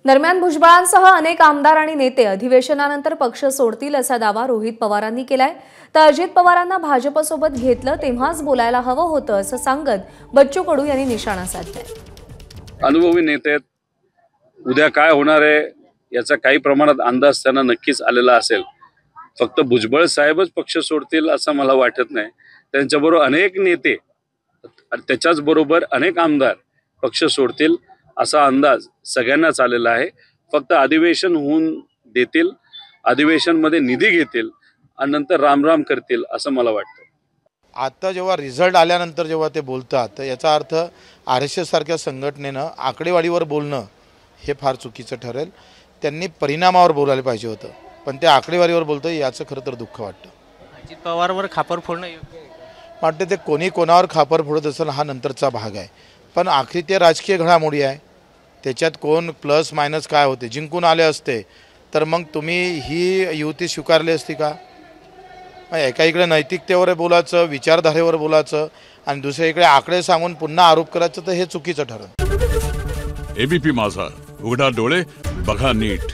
दरम्यान भुजबळांसह अनेक आमदार आणि नेते अधिवेशनानंतर पक्ष सोडतील असा दावा रोहित पवारांनी केलाय। तर अजित पवारांना भाजपसोबत घेतलं तेव्हाच बोलायला हवं होतं असं सांगत बच्चू कडू यांनी निशाणा साधलाय। अनुभवी नेते आहेत, उद्या काय होणार आहे याचा काही प्रमाणात अंदाज त्यांना नक्कीच आलेला असेल। फक्त भुजबळ साहेबच पक्ष सोडतील असं मला वाटत नाही। त्यांच्याबरोबर अनेक नेते आणि त्याच्याच बरोबर अनेक आमदार पक्ष सोडतील असा अंदाज सगळ्यांनाच आलेला आहे। फक्त अधिवेशन होऊन देतील, अधिवेशन मध्ये निधी घेतील आणि नंतर रामराम करतील असं मला वाटतं। आता जेव्हा रिझल्ट आल्यानंतर जेव्हा ते बोलतात तर याचा अर्थ RSS सारख्या संघटनेनं आकडेवारीवर बोलणं हे फार चुकीचं ठरेल। त्यांनी परिणामावर बोलायला पाहिजे होतं, पण ते आकडेवारीवर बोलतं याचं खरं तर दुःख वाटतं। अजित पवारवर खापर फोडणं योग्य आहे का? वाटतं ते कोणी कोणावर खापर फोडत असेल हा नंतरचा भाग आहे, पण आखरी ते राजकीय घडामोडी आहे। त्याच्यात कोण प्लस मायनस काय होते, जिंकून आले असते तर मग तुम्ही ही युती स्वीकारली असती का? एका इकडे नैतिकतेवर बोलायचं, विचारधारेवर बोलायचं आणि दुसऱ्या इकडे आकडे सांगून पुन्हा आरोप करायचं, तर हे चुकीचं ठरेल। ABP माझा, उघडा डोळे बघा नीट।